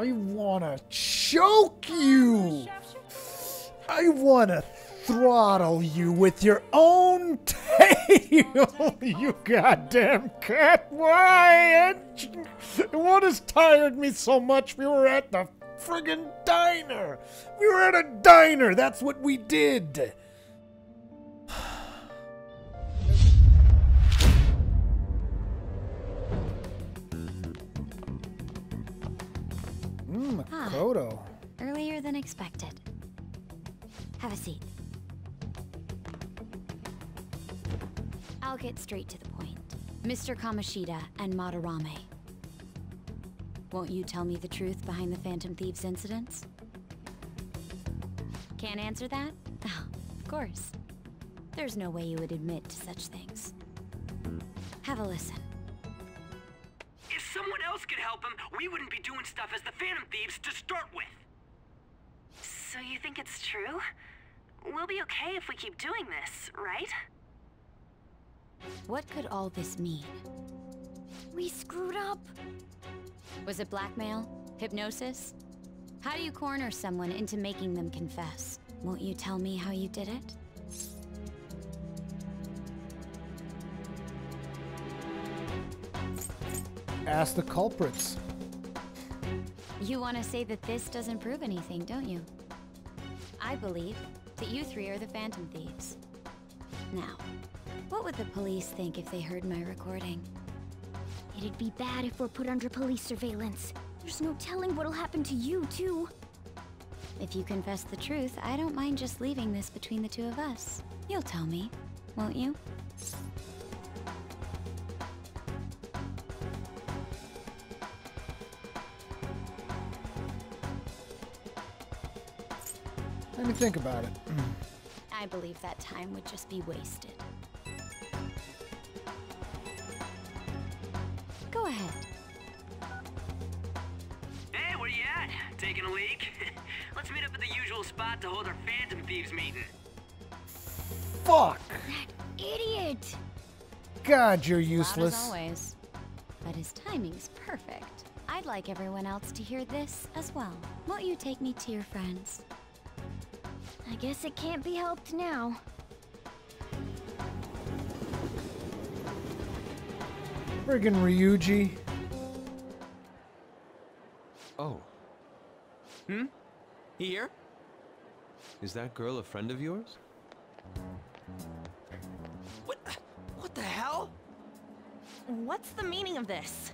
I wanna choke you! I wanna throttle you with your own tail! You goddamn cat! Why? What has tired me so much? We were at the friggin' diner! We were at a diner! That's what we did! Makoto. Earlier than expected. Have a seat. I'll get straight to the point. Mr. Kamoshida and Madarame. Won't you tell me the truth behind the Phantom Thieves incidents? Can't answer that? Oh, of course. There's no way you would admit to such things. Have a listen. If someone else could help him, we wouldn't be doing stuff as the Phantom Thieves to start with. So you think it's true? We'll be okay if we keep doing this, right? What could all this mean? We screwed up. Was it blackmail? Hypnosis? How do you corner someone into making them confess? Won't you tell me how you did it? Ask the culprits. You want to say that this doesn't prove anything, don't you? I believe that you three are the Phantom Thieves. Now, what would the police think if they heard my recording? It'd be bad if we're put under police surveillance. There's no telling what'll happen to you, too. If you confess the truth, I don't mind just leaving this between the two of us. You'll tell me, won't you? Let me think about it. I believe that time would just be wasted. Go ahead. Hey, where you at? Taking a leak? Let's meet up at the usual spot to hold our Phantom Thieves meeting. Fuck! That idiot! God, you're Loud useless. as always. But his timing's perfect. I'd like everyone else to hear this as well. Won't you take me to your friends? I guess it can't be helped now. Friggin' Ryuji. Oh. Here? Is that girl a friend of yours? What the hell? What's the meaning of this?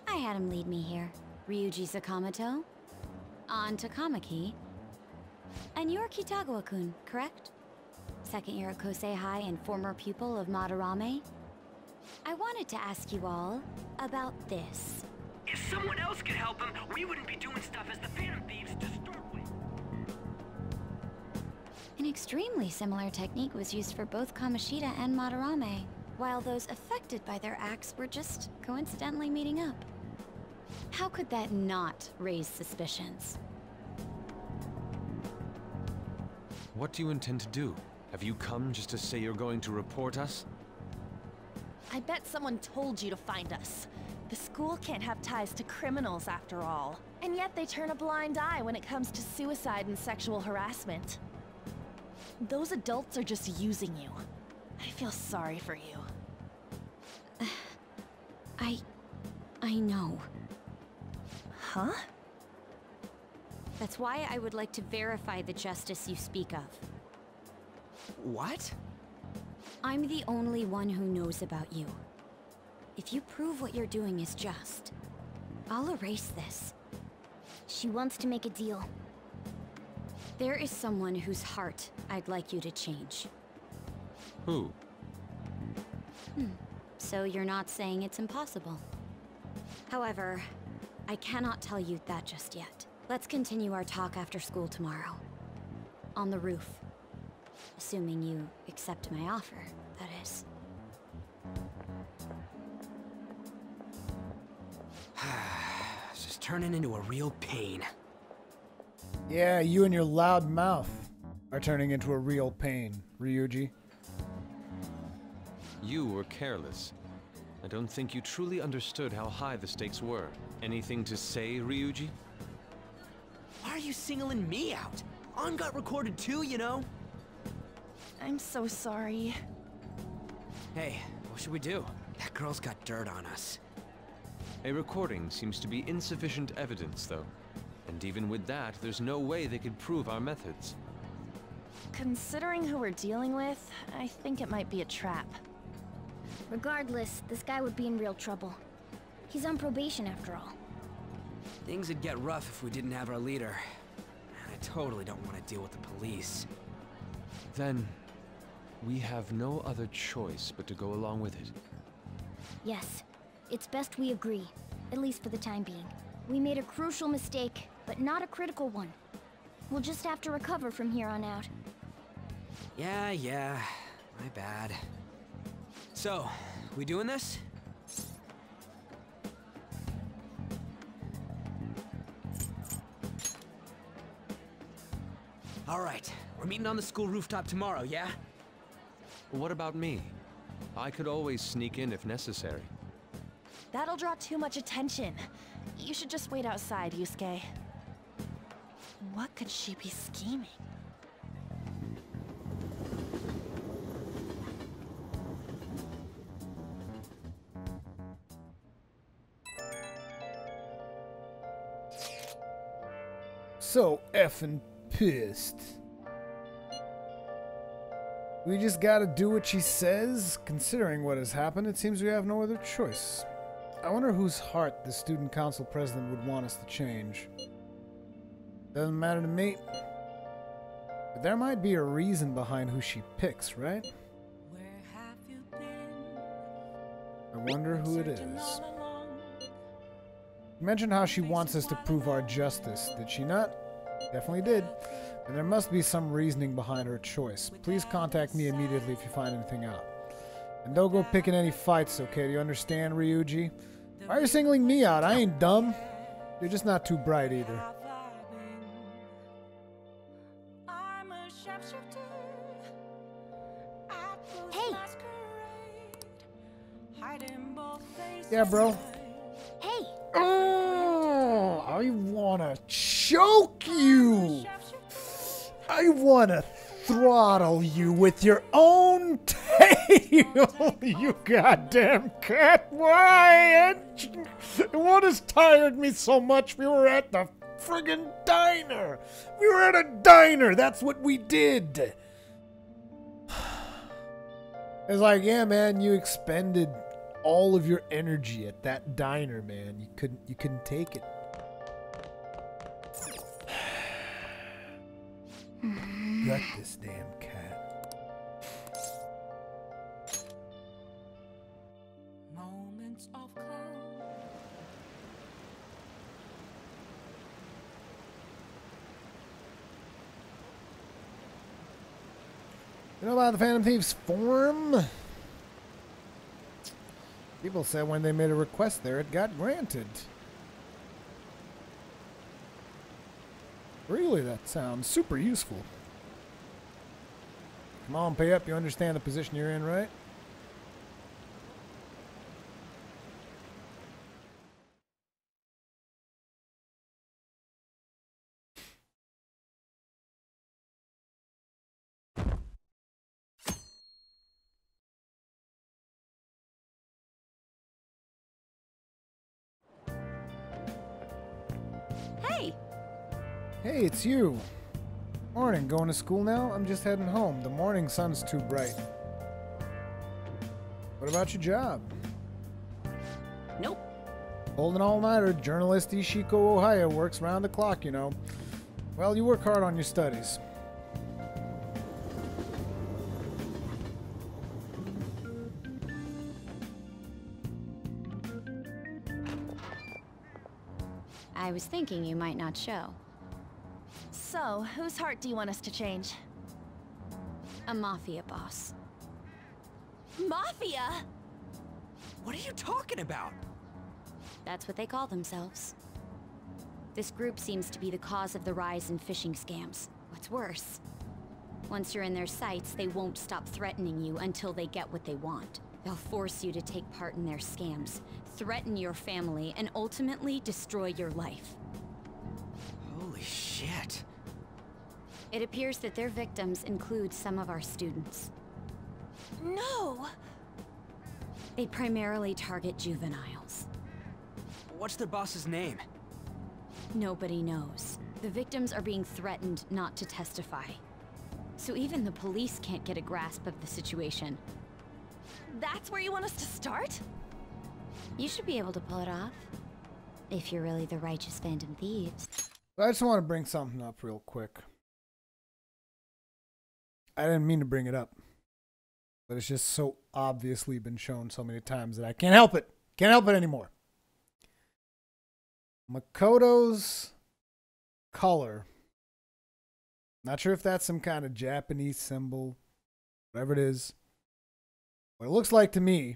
I had him lead me here. Ryuji Sakamoto, on Takamaki, and you're Kitagawa-kun, correct? Second year at Kosei High and former pupil of Madarame. I wanted to ask you all about this. If someone else could help him, we wouldn't be doing stuff as the Phantom Thieves to start with. An extremely similar technique was used for both Kamoshida and Madarame, while those affected by their acts were just coincidentally meeting up. How could that not raise suspicions? What do you intend to do? Have you come just to say you're going to report us? I bet someone told you to find us. The school can't have ties to criminals after all. And yet they turn a blind eye when it comes to suicide and sexual harassment. Those adults are just using you. I feel sorry for you. I know. Huh? That's why I would like to verify the justice you speak of. What? I'm the only one who knows about you. If you prove what you're doing is just, I'll erase this. She wants to make a deal. There is someone whose heart I'd like you to change. Who? So you're not saying it's impossible. However, I cannot tell you that just yet. Let's continue our talk after school tomorrow. On the roof. Assuming you accept my offer, that is. This is turning into a real pain. Yeah, you and your loud mouth are turning into a real pain, Ryuji. You were careless. I don't think you truly understood how high the stakes were. Anything to say, Ryuji? Why are you singling me out? On got recorded too, you know? I'm so sorry. Hey, what should we do? That girl's got dirt on us. A recording seems to be insufficient evidence, though. And even with that, there's no way they could prove our methods. Considering who we're dealing with, I think it might be a trap. Regardless, this guy would be in real trouble. He's on probation after all. Things would get rough if we didn't have our leader. And I totally don't want to deal with the police. Then, we have no other choice but to go along with it. Yes, it's best we agree, at least for the time being. We made a crucial mistake, but not a critical one. We'll just have to recover from here on out. Yeah, my bad. So, we doing this? All right, we're meeting on the school rooftop tomorrow, yeah? What about me? I could always sneak in if necessary. That'll draw too much attention. You should just wait outside, Yusuke. What could she be scheming? So effing pissed. We just gotta do what she says? Considering what has happened, it seems we have no other choice. I wonder whose heart the student council president would want us to change. Doesn't matter to me. But there might be a reason behind who she picks, right? I wonder who it is. You mentioned how she wants us to prove our justice, did she not? Definitely did. And there must be some reasoning behind her choice. Please contact me immediately if you find anything out. And don't go picking any fights, okay? Do you understand, Ryuji? Why are you singling me out? I ain't dumb. You're just not too bright either. Hey! Yeah, bro. Hey! Oh, I wanna choke you! I wanna throttle you with your own tail, you goddamn cat! Why? What has tired me so much? We were at the friggin' diner! We were at a diner! That's what we did! It's like, yeah, man, you expended all of your energy at that diner, man. You couldn't take it. Gut this damn cat. Moments of calm. You know about the Phantom Thieves forum? People said when they made a request there, it got granted. Really, that sounds super useful. Come on, pay up. You understand the position you're in, right? Hey! Hey, it's you. Morning, going to school now? I'm just heading home. The morning sun's too bright. What about your job? Nope. Holding all-nighter, journalist Ishiko Ohio works round the clock, you know. Well, you work hard on your studies. I was thinking you might not show. So, whose heart do you want us to change? A mafia boss. Mafia? What are you talking about? That's what they call themselves. This group seems to be the cause of the rise in phishing scams. What's worse, once you're in their sights, they won't stop threatening you until they get what they want. They'll force you to take part in their scams, threaten your family, and ultimately destroy your life. Holy shit. It appears that their victims include some of our students. No! They primarily target juveniles. What's their boss's name? Nobody knows. The victims are being threatened not to testify. So even the police can't get a grasp of the situation. That's where you want us to start? You should be able to pull it off. If you're really the righteous Phantom Thieves. I just want to bring something up real quick. I didn't mean to bring it up, but it's just so obviously been shown so many times that I can't help it. Can't help it anymore. Makoto's color. Not sure if that's some kind of Japanese symbol, whatever it is. What it looks like to me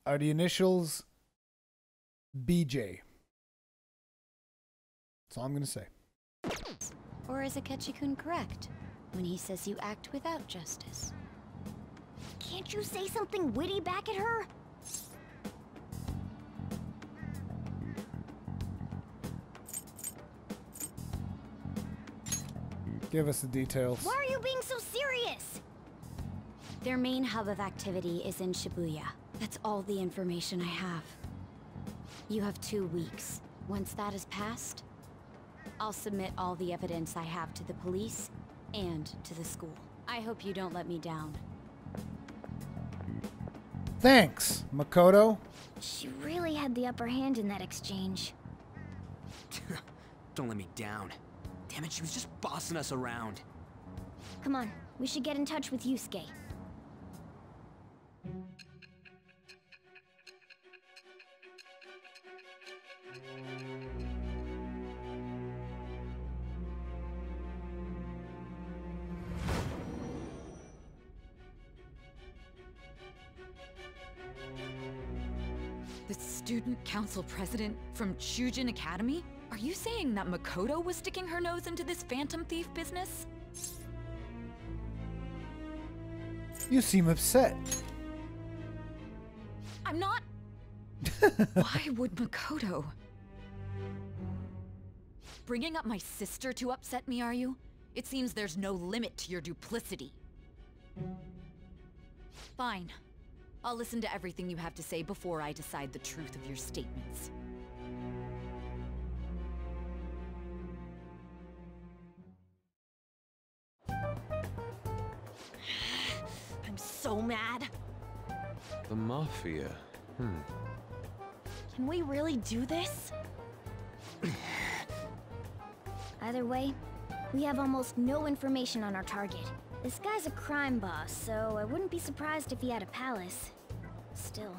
are the initials BJ. That's all I'm going to say. Or is Akechi-kun correct when he says you act without justice? Can't you say something witty back at her? Give us the details. Why are you being so serious? Their main hub of activity is in Shibuya. That's all the information I have. You have 2 weeks. Once that is passed, I'll submit all the evidence I have to the police and to the school. I hope you don't let me down. Thanks, Makoto. She really had the upper hand in that exchange. Don't let me down. Damn it, she was just bossing us around. Come on, we should get in touch with Yusuke. The student council president from Chujin Academy? Are you saying that Makoto was sticking her nose into this phantom thief business? You seem upset. I'm not. Why would Makoto? Bringing up my sister to upset me, are you? It seems there's no limit to your duplicity. Fine. I'll listen to everything you have to say before I decide the truth of your statements. I'm so mad. The Mafia. Can we really do this? Either way, we have almost no information on our target. This guy's a crime boss, so I wouldn't be surprised if he had a palace. Still.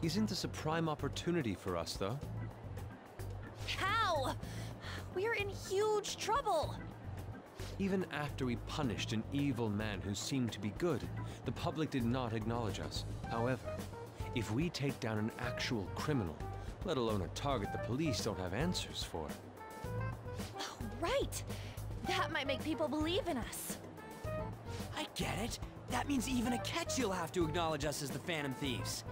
Isn't this a prime opportunity for us, though? How? We're in huge trouble. Even after we punished an evil man who seemed to be good, the public did not acknowledge us. However, if we take down an actual criminal, let alone a target the police don't have answers for. Oh, right. That might make people believe in us. I get it. That means even Akechi'll have to acknowledge us as the Phantom Thieves.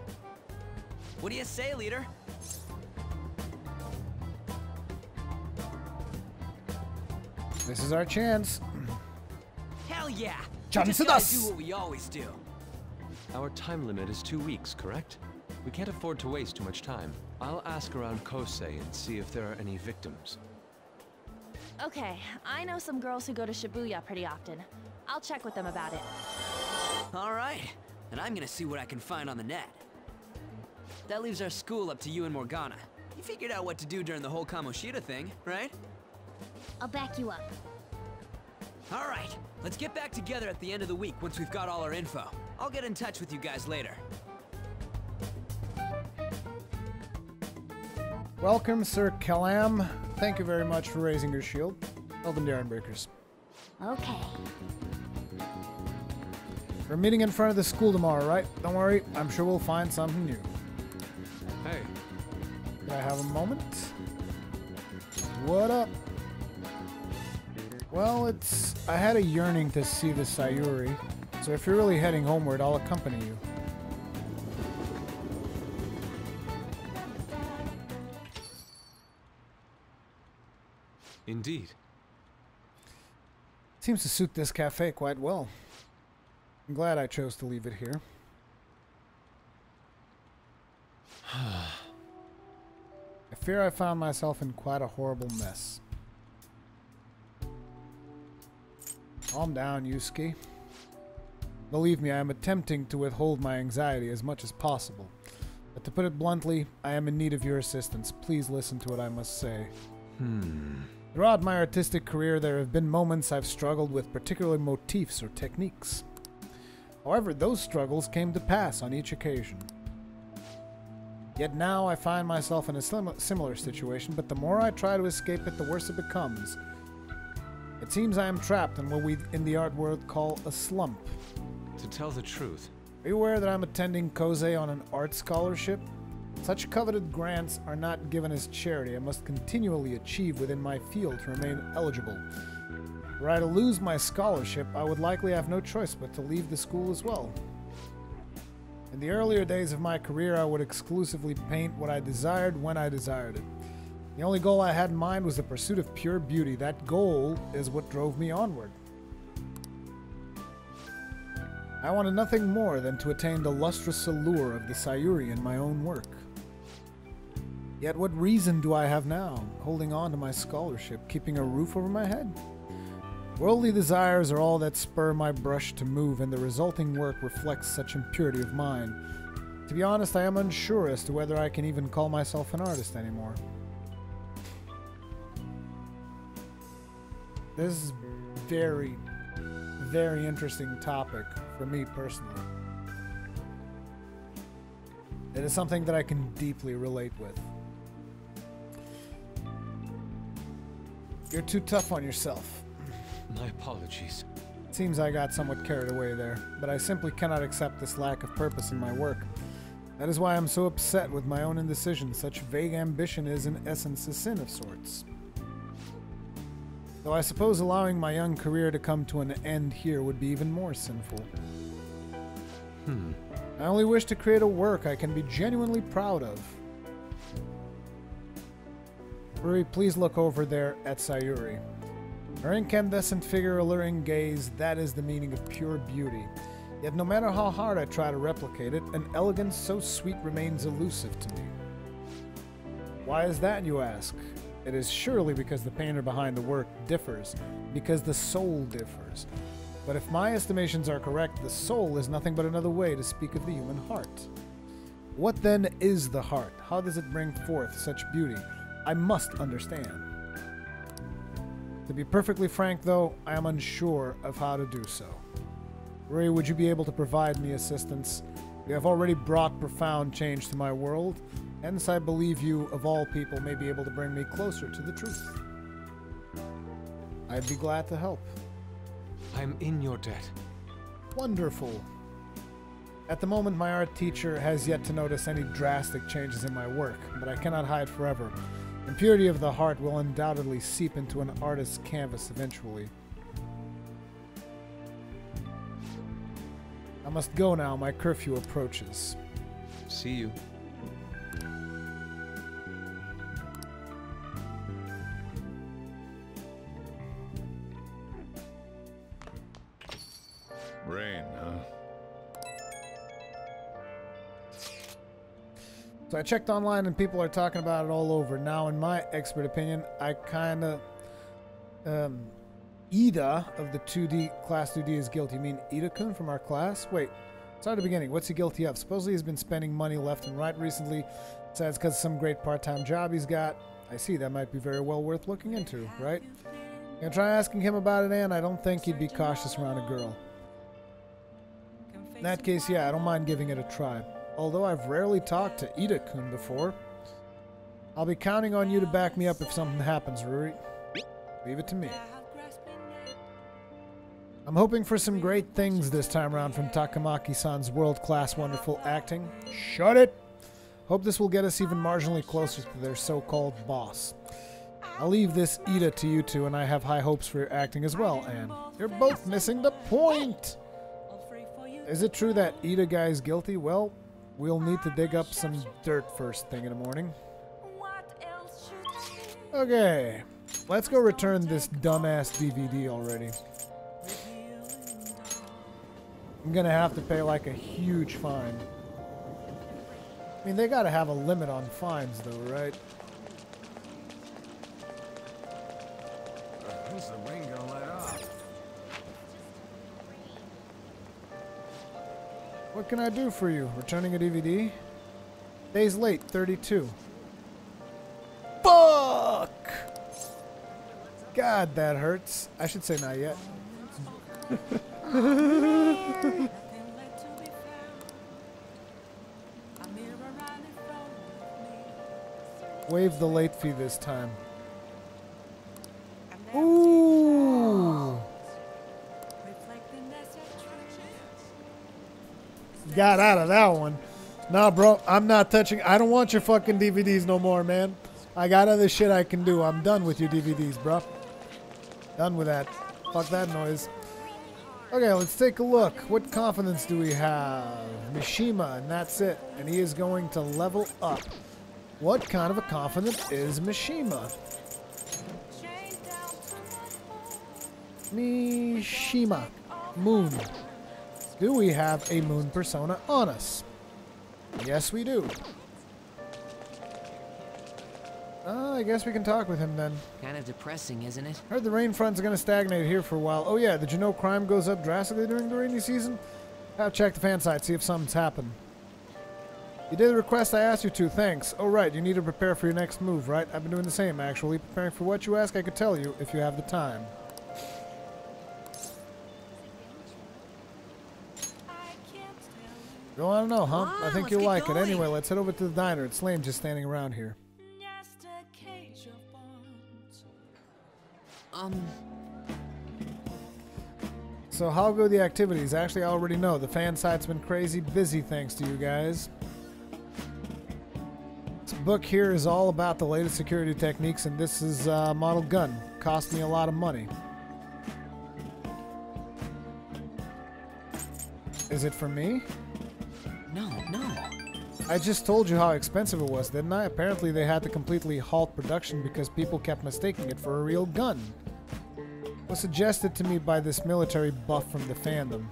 What do you say, leader? This is our chance. Hell yeah! Chance We just with gotta us. do what we always do. Our time limit is 2 weeks, correct? We can't afford to waste too much time. I'll ask around Kosei and see if there are any victims. Okay, I know some girls who go to Shibuya pretty often. I'll check with them about it. All right, and I'm gonna see what I can find on the net. That leaves our school up to you and Morgana. You figured out what to do during the whole Kamoshida thing, right? I'll back you up. All right, let's get back together at the end of the week once we've got all our info. I'll get in touch with you guys later. Welcome, Sir Kalam. Thank you very much for raising your shield. Welcome, Darren Breakers. Okay. We're meeting in front of the school tomorrow, right? Don't worry, I'm sure we'll find something new. Hey, Can I have a moment? What up? Well, I had a yearning to see the Sayuri, So if you're really heading homeward, I'll accompany you. Indeed. Seems to suit this cafe quite well. I'm glad I chose to leave it here. I fear I found myself in quite a horrible mess. Calm down, Yusuke. Believe me, I am attempting to withhold my anxiety as much as possible. But to put it bluntly, I am in need of your assistance. Please listen to what I must say. Throughout my artistic career, there have been moments I've struggled with particular motifs or techniques. However, those struggles came to pass on each occasion. Yet now I find myself in a similar situation, but the more I try to escape it, the worse it becomes. It seems I am trapped in what we in the art world call a slump. To tell the truth, Are you aware that I'm attending Kosei on an art scholarship? Such coveted grants are not given as charity. I must continually achieve within my field to remain eligible. Were I to lose my scholarship, I would likely have no choice but to leave the school as well. In the earlier days of my career, I would exclusively paint what I desired when I desired it. The only goal I had in mind was the pursuit of pure beauty. That goal is what drove me onward. I wanted nothing more than to attain the lustrous allure of the Sayuri in my own work. Yet what reason do I have now, holding on to my scholarship, keeping a roof over my head? Worldly desires are all that spur my brush to move, and the resulting work reflects such impurity of mind. To be honest, I am unsure as to whether I can even call myself an artist anymore. This is very, very interesting topic for me personally. It is something that I can deeply relate with. You're too tough on yourself. my apologies. It seems I got somewhat carried away there, but I simply cannot accept this lack of purpose in my work. That is why I'm so upset with my own indecision. Such vague ambition is in essence a sin of sorts. Though I suppose allowing my young career to come to an end here would be even more sinful. I only wish to create a work I can be genuinely proud of. Ruri, please look over there at Sayuri. Her incandescent figure, alluring gaze, that is the meaning of pure beauty. Yet no matter how hard I try to replicate it, an elegance so sweet remains elusive to me. Why is that, you ask? It is surely because the painter behind the work differs, because the soul differs. But if my estimations are correct, the soul is nothing but another way to speak of the human heart. What then is the heart? How does it bring forth such beauty? I must understand. To be perfectly frank, though, I am unsure of how to do so. Ruri, would you be able to provide me assistance? You have already brought profound change to my world. Hence, I believe you, of all people, may be able to bring me closer to the truth. I'd be glad to help. I'm in your debt. Wonderful. At the moment, my art teacher has yet to notice any drastic changes in my work, but I cannot hide forever. Impurity of the heart will undoubtedly seep into an artist's canvas eventually. I must go now. My curfew approaches. See you. Rain, huh? So I checked online and people are talking about it all over. Now, in my expert opinion, I kind of... Ida of the 2D, Class 2D is guilty. You mean Ida-kun from our class? Wait, start at the beginning. What's he guilty of? Supposedly he's been spending money left and right recently. Says because of some great part-time job he's got. I see, that might be very well worth looking into, right? Gonna try asking him about it, and I don't think he'd be cautious around a girl. In that case, yeah, I don't mind giving it a try. Although I've rarely talked to Ida-kun before. I'll be counting on you to back me up if something happens, Ruri. Leave it to me. I'm hoping for some great things this time around from Takamaki-san's world-class wonderful acting. Shut it! Hope this will get us even marginally closer to their so-called boss. I'll leave this Ida to you two, and I have high hopes for your acting as well, Anne. You're both missing the point! Is it true that Ida guy is guilty? Well, we'll need to dig up some dirt first thing in the morning. Okay, let's go return this dumbass DVD already. I'm gonna have to pay like a huge fine. I mean, they gotta have a limit on fines though, right? When's the rain gonna let off? What can I do for you? Returning a DVD? Days late, 32. Fuck! God, that hurts. I should say not yet. Waive the late fee this time. Ooh! Got out of that one. Nah, bro, I'm not touching. I don't want your fucking DVDs no more, man. I got other shit I can do. I'm done with your DVDs, bro. Done with that. Fuck that noise. Okay, let's take a look. What confidence do we have? Mishima, and that's it. And he is going to level up. What kind of a confidence is Mishima? Mishima. Moon. Do we have a moon persona on us? Yes, we do. I guess we can talk with him then. Kind of depressing, isn't it? Heard the rain front's gonna stagnate here for a while. Oh yeah, did you know crime goes up drastically during the rainy season? Have checked the fan site, see if something's happened. You did the request I asked you to, thanks. Oh right, you need to prepare for your next move, right? I've been doing the same, actually. Preparing for what you ask, I could tell you, if you have the time. You want to know, huh? I think you'll like it. Anyway, let's head over to the diner. It's lame just standing around here. So how go the activities? Actually, I already know. The fan site's been crazy busy thanks to you guys. This book here is all about the latest security techniques, and this is a model gun. Cost me a lot of money. Is it for me? No. I just told you how expensive it was, didn't I? Apparently they had to completely halt production because people kept mistaking it for a real gun. It was suggested to me by this military buff from the fandom.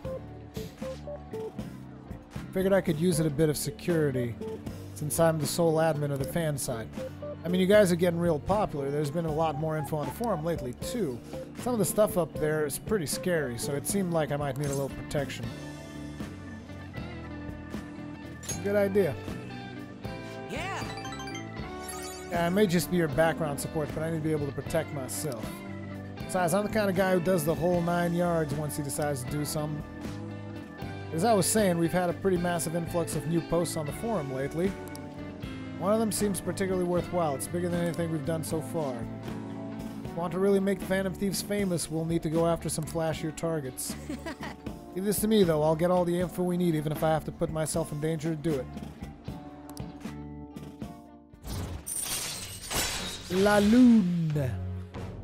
Figured I could use it a bit of security, since I'm the sole admin of the fan site. I mean, you guys are getting real popular. There's been a lot more info on the forum lately, too. Some of the stuff up there is pretty scary, so it seemed like I might need a little protection. Good idea. Yeah. Yeah, I may just be your background support, but I need to be able to protect myself. Besides, I'm the kind of guy who does the whole 9 yards once he decides to do something. As I was saying, we've had a pretty massive influx of new posts on the forum lately. One of them seems particularly worthwhile. It's bigger than anything we've done so far. If we want to really make the Phantom Thieves famous, we'll need to go after some flashier targets. Leave this to me, though. I'll get all the info we need, even if I have to put myself in danger to do it. La Lune.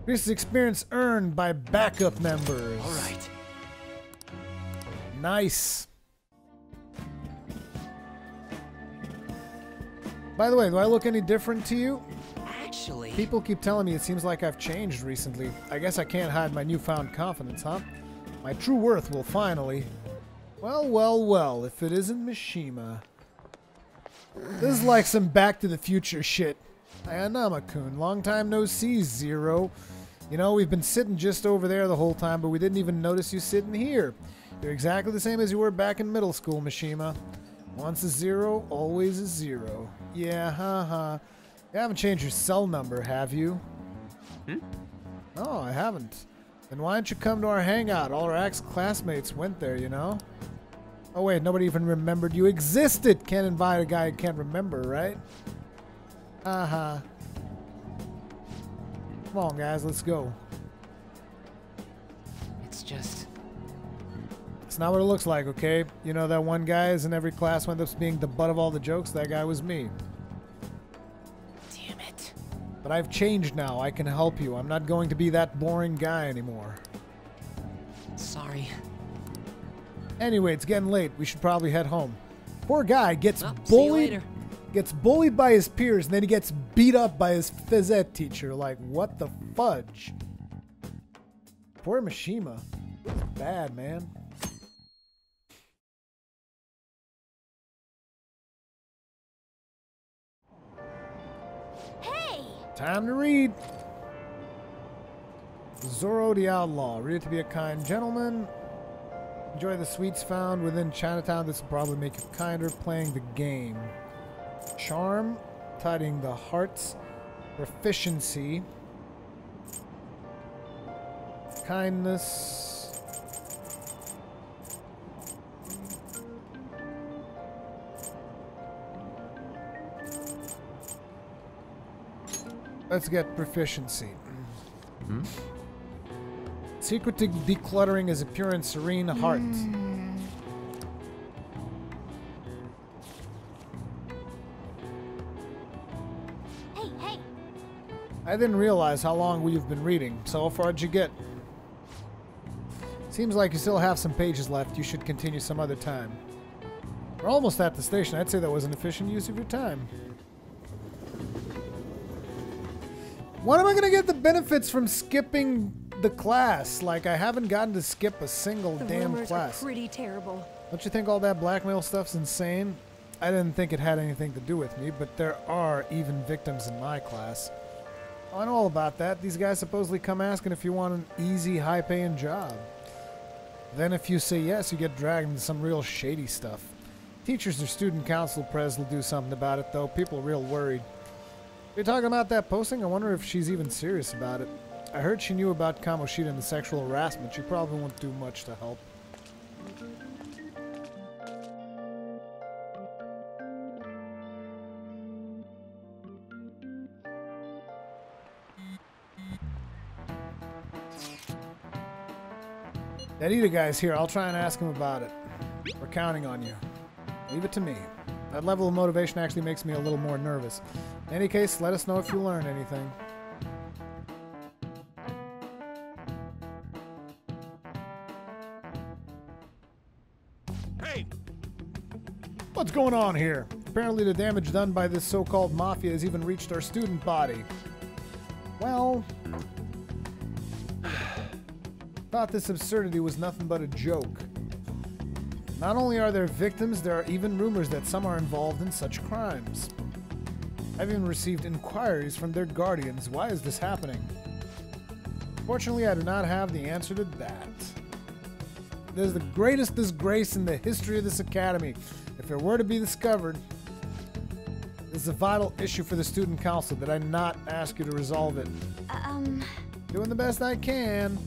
This is experience earned by backup members. All right. Nice. By the way, do I look any different to you? Actually... People keep telling me it seems like I've changed recently. I guess I can't hide my newfound confidence, huh? My true worth will finally... Well, if it isn't Mishima. This is like some Back to the Future shit. Ayanama-kun, long time no see, Zero. You know, we've been sitting just over there the whole time, but we didn't even notice you sitting here. You're exactly the same as you were back in middle school, Mishima. Once a zero, always a zero. Yeah, haha. You haven't changed your cell number, have you? No, I haven't. Then why don't you come to our hangout? All our ex-classmates went there, you know? Oh wait, nobody even remembered you existed! Can't invite a guy who can't remember, right? Haha. Come on, guys, let's go. It's just... It's not what it looks like, okay? You know that one guy is in every class who ends up being the butt of all the jokes? That guy was me. Damn it. But I've changed now. I can help you. I'm not going to be that boring guy anymore. Sorry. Anyway, it's getting late. We should probably head home. Poor guy gets Well, see you bullied. later. Gets bullied by his peers, and then he gets beat up by his phys ed teacher. Like, what the fudge? Poor Mishima. Bad, man. Hey! Time to read. Zoro the Outlaw. Read it to be a kind gentleman. Enjoy the sweets found within Chinatown. This will probably make you kinder playing the game. Charm. Tidying the hearts. Proficiency. Kindness. Let's get proficiency. Secret to decluttering is a pure and serene heart. Hey, hey! I didn't realize how long we've been reading. So far'd you get? Seems like you still have some pages left. You should continue some other time. We're almost at the station. I'd say that was an efficient use of your time. When am I going to get the benefits from skipping the class? Like, I haven't gotten to skip a single damn class. Are pretty terrible. Don't you think all that blackmail stuff's insane? I didn't think it had anything to do with me, but there are even victims in my class. Oh, I know all about that. These guys supposedly come asking if you want an easy, high-paying job. Then if you say yes, you get dragged into some real shady stuff. Teachers or student council pres will do something about it, though. People are real worried. You're talking about that posting? I wonder if she's even serious about it. I heard she knew about Kamoshida and the sexual harassment. She probably won't do much to help. That Ida guy's here. I'll try and ask him about it. We're counting on you. Leave it to me. That level of motivation actually makes me a little more nervous. In any case, let us know if you learn anything. Hey! What's going on here? Apparently the damage done by this so-called mafia has even reached our student body. Well... thought this absurdity was nothing but a joke. Not only are there victims, there are even rumors that some are involved in such crimes. I've even received inquiries from their guardians. Why is this happening? Fortunately, I do not have the answer to that. It is the greatest disgrace in the history of this academy. If it were to be discovered, this is a vital issue for the student council. Did I not ask you to resolve it? Doing the best I can.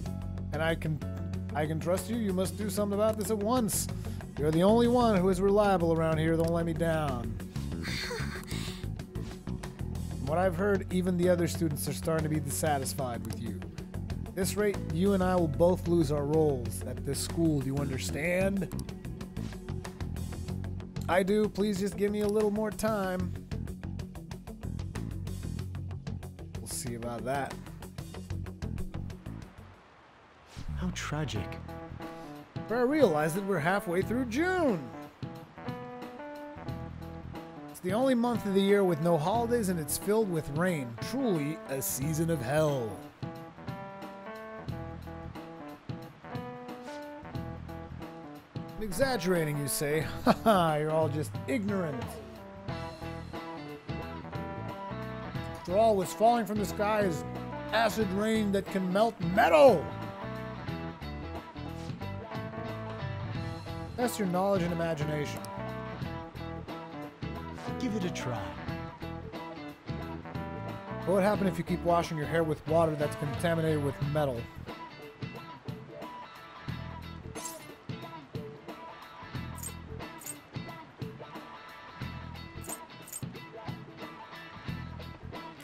And I can trust you. You must do something about this at once. You're the only one who is reliable around here. Don't let me down. From what I've heard, even the other students are starting to be dissatisfied with you. At this rate, you and I will both lose our roles at this school. Do you understand? I do. Please just give me a little more time. We'll see about that. How tragic. But I realized that we're halfway through June. It's the only month of the year with no holidays, and it's filled with rain. Truly a season of hell. I'm exaggerating, you say? Haha, you're all just ignorant. After all, what's falling from the sky is acid rain that can melt metal. Test your knowledge and imagination. Give it a try. What would happen if you keep washing your hair with water that's contaminated with metal?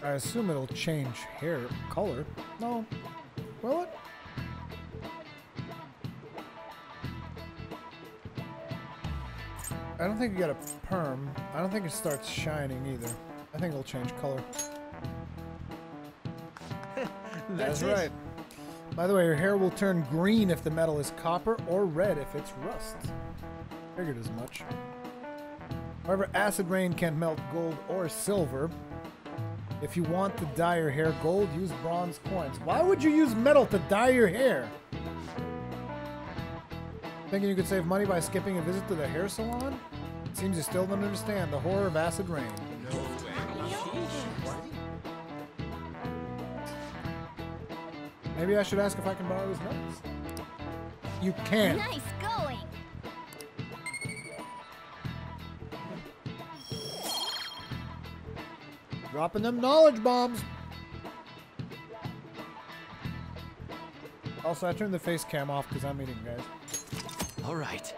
I assume it'll change hair color. No. Will it? I don't think you got a perm. I don't think it starts shining either. I think it'll change color. That's right. By the way, your hair will turn green if the metal is copper or red if it's rust. Figured as much. However, acid rain can't melt gold or silver. If you want to dye your hair gold, use bronze coins. Why would you use metal to dye your hair? Thinking you could save money by skipping a visit to the hair salon? It seems you still don't understand the horror of acid rain. Maybe I should ask if I can borrow his notes. You can. Nice going. Dropping them knowledge bombs. Also, I turned the face cam off because I'm eating, guys. All right.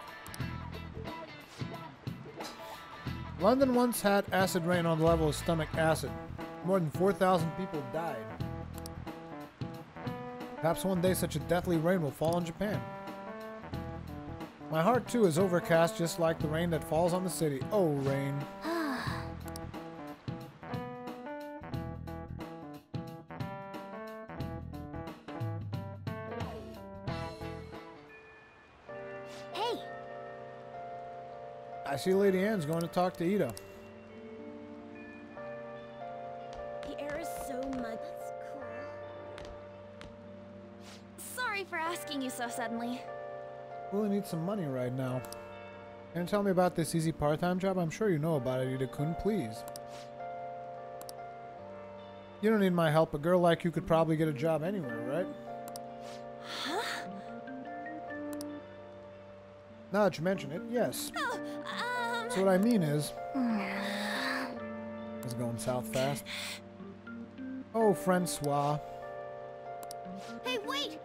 London once had acid rain on the level of stomach acid. More than 4,000 people died. Perhaps one day such a deathly rain will fall on Japan. My heart too is overcast just like the rain that falls on the city. Oh, rain. Hey, I see Lady Anne's going to talk to Ida. the air is so muddy. That's cool. Sorry for asking you so suddenly. Really need some money right now. Can you tell me about this easy part-time job? I'm sure you know about it, Ida-kun, please. You don't need my help. A girl like you could probably get a job anywhere, right? Huh? Now that you mention it, yes. Oh, So what I mean is... It's going south fast. Oh, Francois. Hey, wait!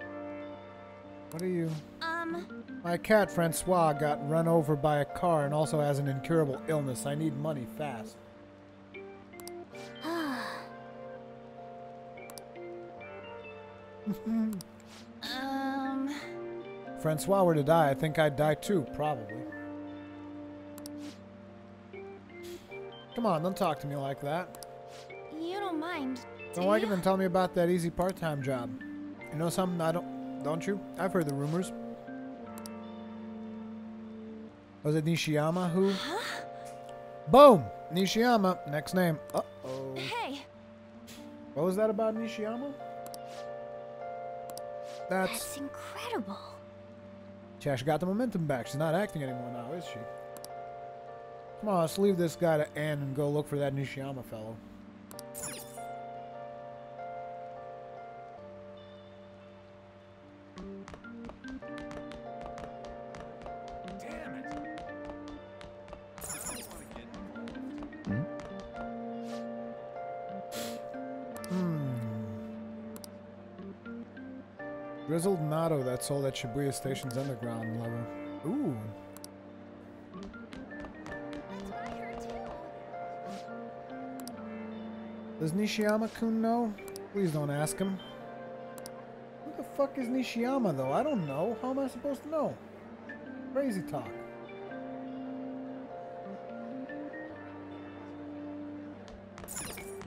What are you... My cat, Francois, got run over by a car and also has an incurable illness. I need money fast. If Francois were to die, I think I'd die too, probably. Come on, don't talk to me like that. You don't mind, Don't like it, then tell me about that easy part-time job. You know something I don't you? I've heard the rumors. Was it Nishiyama who? Huh? Boom! Nishiyama. Next name. Uh-oh. Hey, What was that about Nishiyama? That's incredible. Yeah, she got the momentum back. She's not acting anymore now, is she? Come on, let's leave this guy to Anne and go look for that Nishiyama fellow. Grizzled natto that sold at Shibuya Station's underground level. Ooh. That's what I heard too. Does Nishiyama-kun know? Please don't ask him. Who the fuck is Nishiyama though? I don't know. How am I supposed to know? Crazy talk.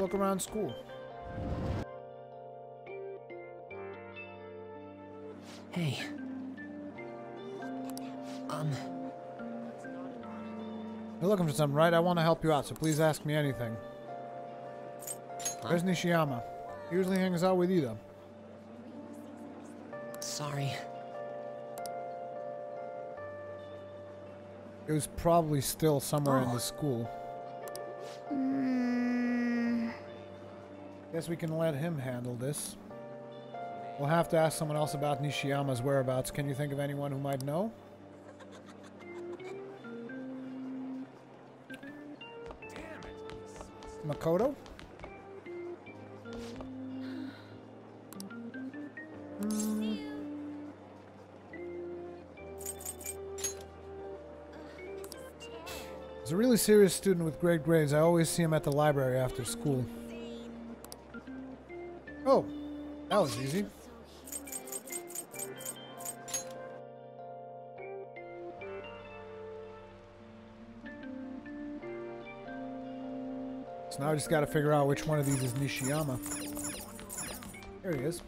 Look around school. Hey. You're looking for something, right? I want to help you out, so please ask me anything. Where's Nishiyama? He usually hangs out with Ida. Sorry. It was probably still somewhere in the school. Guess we can let him handle this. We'll have to ask someone else about Nishiyama's whereabouts. Can you think of anyone who might know? Makoto? He's a really serious student with great grades. I always see him at the library after school. Oh, that was easy. So now I just gotta figure out which one of these is Nishiyama. There he is.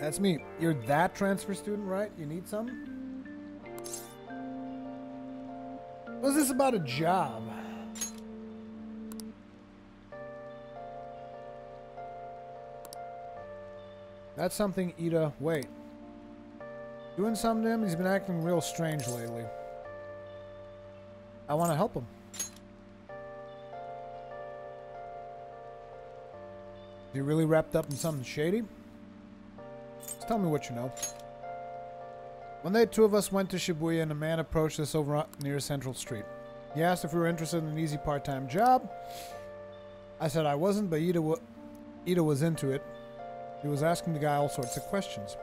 That's me. You're that transfer student, right? You need some? Was this about a job? That's something Ida... Wait. Doing something to him? He's been acting real strange lately. I want to help him. Is he really wrapped up in something shady? Just tell me what you know. One day, two of us went to Shibuya and a man approached us over near Central Street. He asked if we were interested in an easy part-time job. I said I wasn't, but Ida was into it. He was asking the guy all sorts of questions.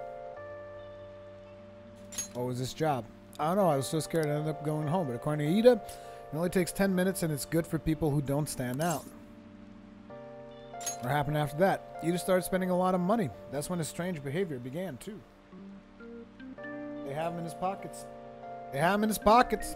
What was this job? I don't know, I was so scared I ended up going home, but according to Ida, it only takes 10 minutes and it's good for people who don't stand out. What happened after that? Ida started spending a lot of money. That's when his strange behavior began, too. They have him in his pockets. They have him in his pockets.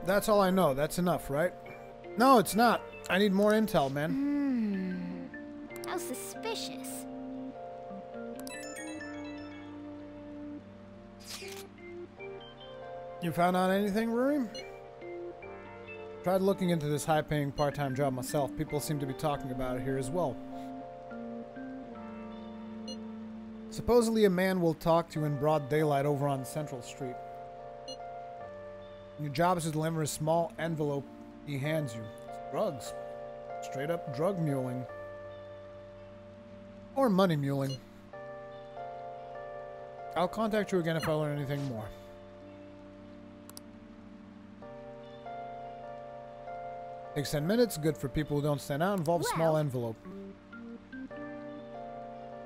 That's all I know. That's enough, right? No, it's not. I need more intel, man. How suspicious. You found out anything, Ruri? Tried looking into this high-paying part-time job myself. People seem to be talking about it here as well. Supposedly a man will talk to you in broad daylight over on Central Street. Your job is to deliver a small envelope he hands you. It's drugs. Straight up drug muling. Or money muling. I'll contact you again if I learn anything more. Takes 10 minutes. Good for people who don't stand out. Involves small envelope.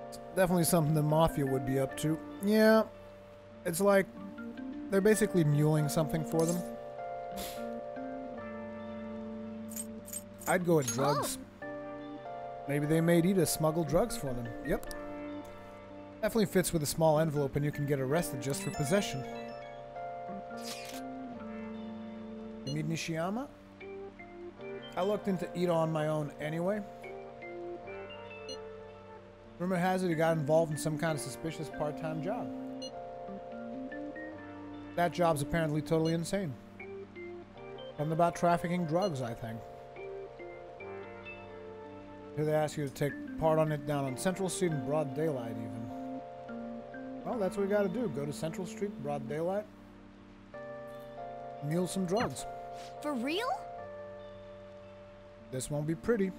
It's definitely something the Mafia would be up to. Yeah. It's like they're basically muling something for them. I'd go with drugs. Maybe they made Ida smuggle drugs for them. Yep. Definitely fits with a small envelope and you can get arrested just for possession. You meet Nishiyama? I looked into Ida on my own anyway. Rumor has it he got involved in some kind of suspicious part-time job. That job's apparently totally insane. Something about trafficking drugs, I think. Here they ask you to take part on it down on Central Street in broad daylight, even. Well, that's what we gotta do. Go to Central Street, broad daylight. Mule some drugs. For real? This won't be pretty.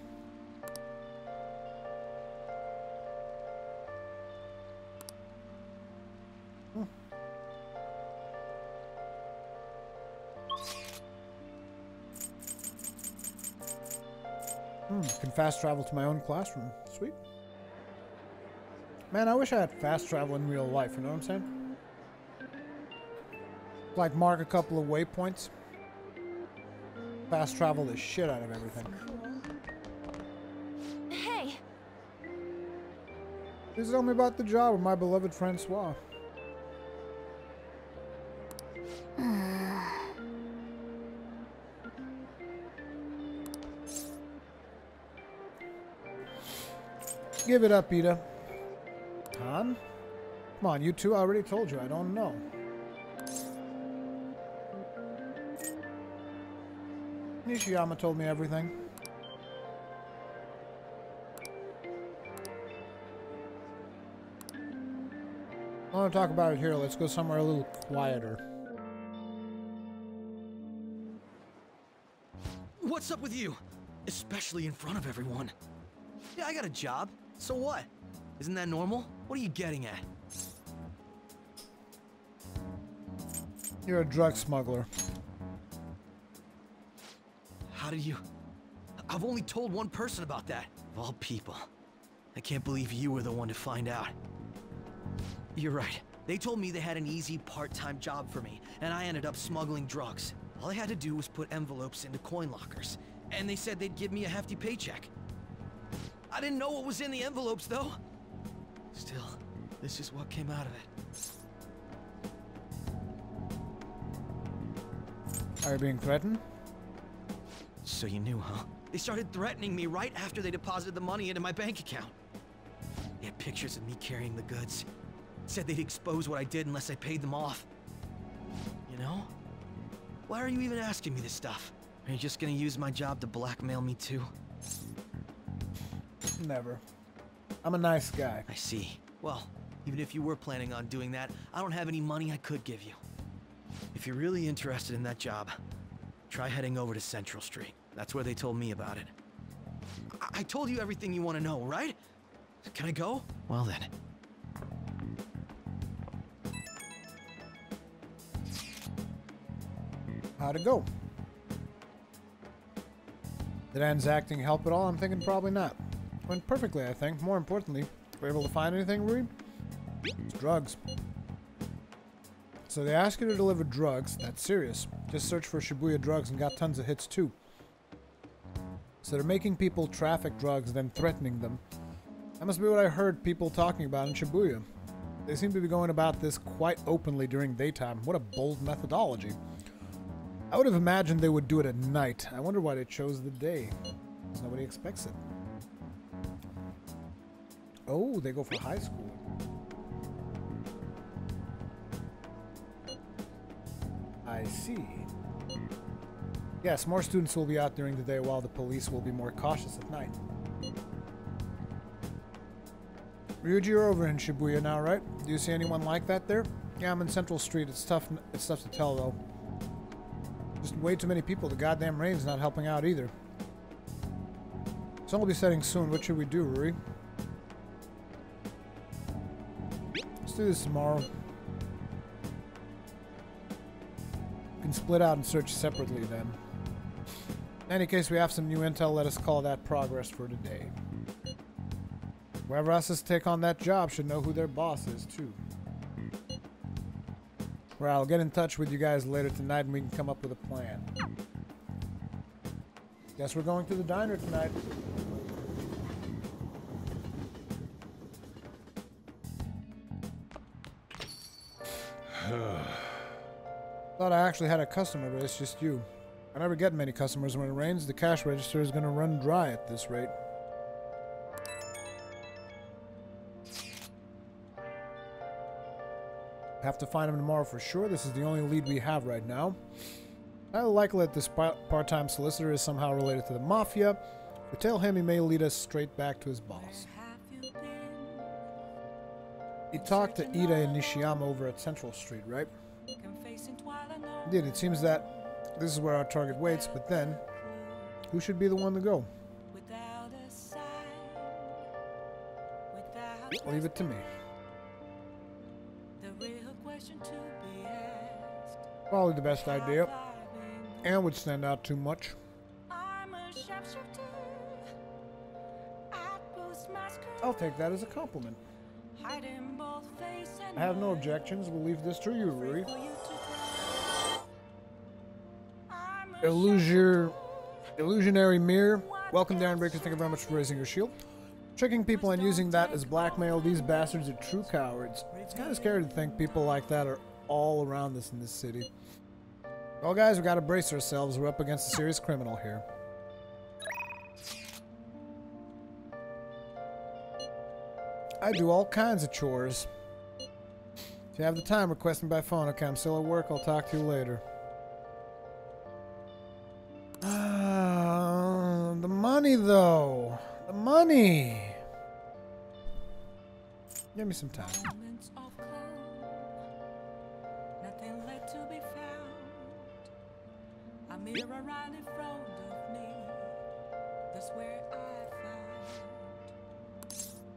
Can fast travel to my own classroom. Sweet. Man, I wish I had fast travel in real life, you know what I'm saying? Like mark a couple of waypoints. Fast travel the shit out of everything. Hey! Please tell me about the job with my beloved Francois. Give it up, Ida. Han? Come on, you two. I already told you. I don't know. Nishiyama told me everything. I want to talk about it here. Let's go somewhere a little quieter. What's up with you? Especially in front of everyone. Yeah, I got a job. So what? Isn't that normal? What are you getting at? You're a drug smuggler. How did you... I've only told one person about that. Of all people. I can't believe you were the one to find out. You're right. They told me they had an easy part-time job for me, and I ended up smuggling drugs. All I had to do was put envelopes into coin lockers, and they said they'd give me a hefty paycheck. I didn't know what was in the envelopes, though. Still, this is what came out of it. Are you being threatened? So you knew, huh? They started threatening me right after they deposited the money into my bank account. They had pictures of me carrying the goods. Said they'd expose what I did unless I paid them off. You know? Why are you even asking me this stuff? Are you just gonna use my job to blackmail me too? Never. I'm a nice guy. I see. Well, even if you were planning on doing that, I don't have any money I could give you. If you're really interested in that job, try heading over to Central Street. That's where they told me about it. I told you everything you want to know, right? Can I go? Well then. How'd it go? Did Anne's acting help at all? I'm thinking probably not. Went perfectly, I think. More importantly, were you able to find anything, Ruri? It's drugs. So they ask you to deliver drugs. That's serious. Just search for Shibuya drugs and got tons of hits too. So they're making people traffic drugs, then threatening them. That must be what I heard people talking about in Shibuya. They seem to be going about this quite openly during daytime. What a bold methodology. I would have imagined they would do it at night. I wonder why they chose the day. Because nobody expects it. Oh, they go for high school. I see. Yes, more students will be out during the day while the police will be more cautious at night. Ryuji, you're over in Shibuya now, right? Do you see anyone like that there? Yeah, I'm in Central Street. It's tough to tell, though. Just way too many people. The goddamn rain's not helping out either. Sun will be setting soon. What should we do, Ruri? Let's do this tomorrow. We can split out and search separately then. In any case, we have some new intel. Let us call that progress for today. Whoever asks us to take on that job should know who their boss is, too. Well, I'll get in touch with you guys later tonight and we can come up with a plan. Guess we're going to the diner tonight. Thought I actually had a customer, but it's just you. I never get many customers when it rains. The cash register is going to run dry at this rate. Have to find him tomorrow for sure. This is the only lead we have right now. I likely that this part-time solicitor is somehow related to the mafia. If we tell him, he may lead us straight back to his boss. He talked to Ida and Nishiyama over at Central Street, right? Indeed, it seems that this is where our target waits, but then, who should be the one to go? Leave it to me. Probably the best idea. Anne would stand out too much. I'll take that as a compliment. I have no objections. We'll leave this to you, Ruri. Illusionary mirror. Welcome, Darren Breakers. Thank you very much for raising your shield. Tricking people and using that as blackmail. These bastards are true cowards. It's kind of scary to think people like that are all around us in this city. Well, guys, we gotta brace ourselves. We're up against a serious criminal here. I do all kinds of chores. If you have the time, request me by phone. Okay, I'm still at work. I'll talk to you later. The money, though. The money. Give me some time. A mirror right in front of me. That's where I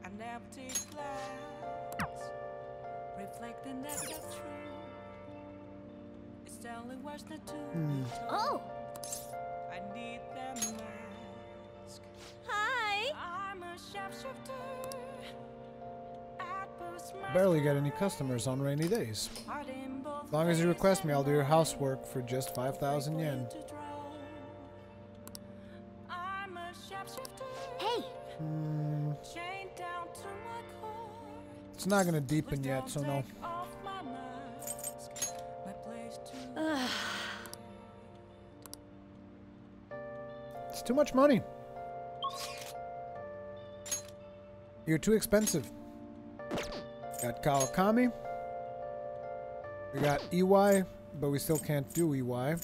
found an empty glass, reflecting that the truth. It's only worse than two. Oh! I need that mask. Hi! I'm a sharpshooter. Barely get any customers on rainy days. Heart in both As long as you request me, I'll do your housework for just 5,000 yen. Hey! It's not gonna deepen yet, so no. It's too much money. You're too expensive. Got Kawakami. We got EY, but we still can't do EY.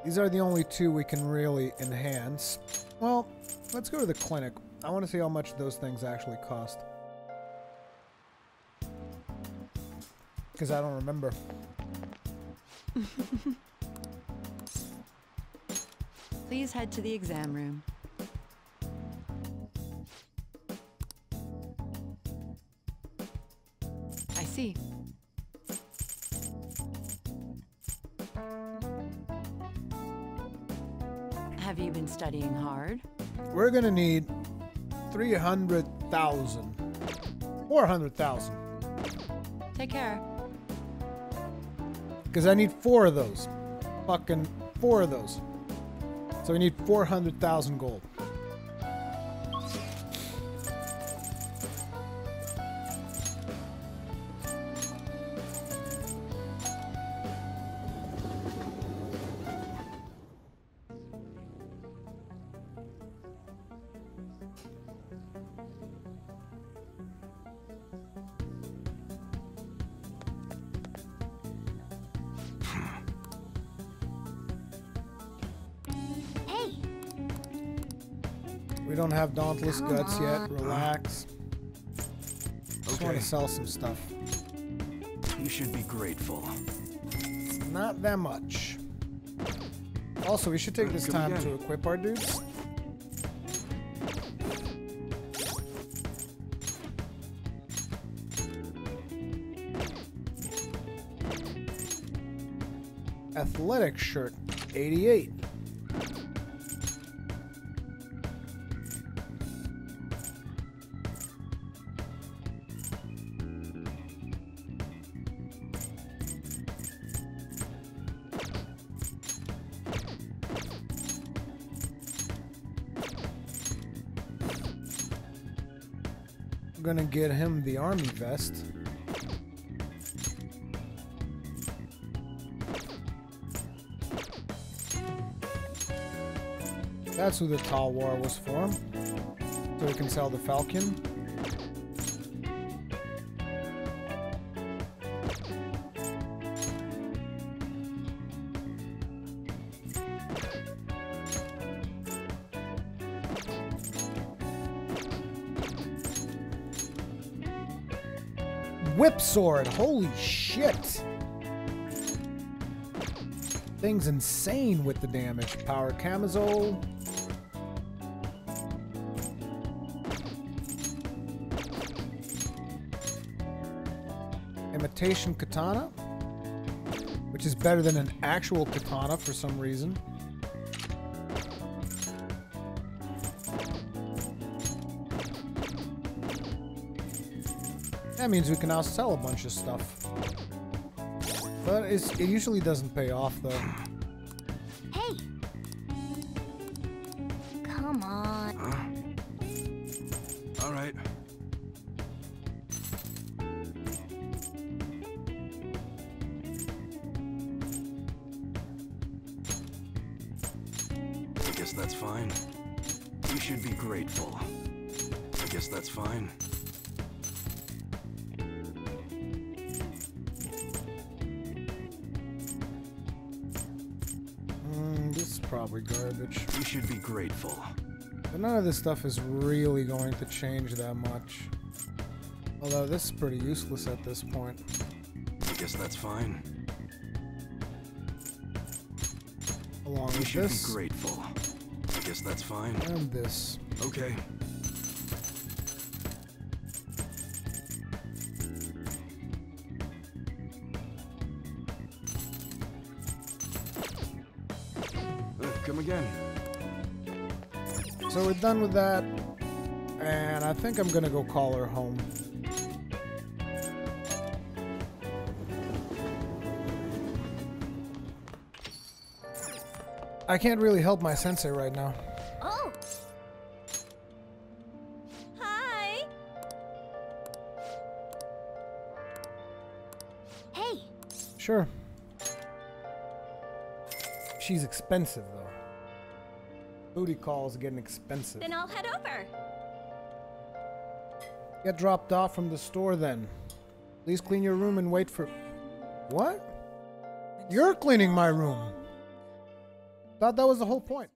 These are the only two we can really enhance. Well, let's go to the clinic. I want to see how much those things actually cost. Because I don't remember. Please head to the exam room. I see. Have you been studying hard? We're gonna need 300,000. 400,000. Take care. Because I need 4 of those. Fucking 4 of those. So we need 400,000 gold. We don't have Dauntless Guts yet. Relax. Just want to sell some stuff. You should be grateful. Not that much. Also, we should take this time to equip our dudes. Athletic shirt, 88. I'm gonna get him the army vest. That's who the Tall War was for. So we can sell the Falcon. Whip sword, holy shit! Thing's insane with the damage. Power camisole. Imitation katana, which is better than an actual katana for some reason. That means we can now sell a bunch of stuff. But it usually doesn't pay off, though. Hey! Come on. All right. I guess that's fine. You should be grateful. I guess that's fine. This is probably garbage. You should be grateful. But none of this stuff is really going to change that much. Although this is pretty useless at this point. I guess that's fine. Along You with should this. be grateful. I guess that's fine. And this. Okay. Come again. So we're done with that. And I think I'm gonna go call her home. I can't really help my sensei right now. Oh! Hi! Hey! Sure. She's expensive, though. Booty calls getting expensive. Then I'll head over. Get dropped off from the store then. Please clean your room and wait for... What? You're cleaning my room. Thought that was the whole point.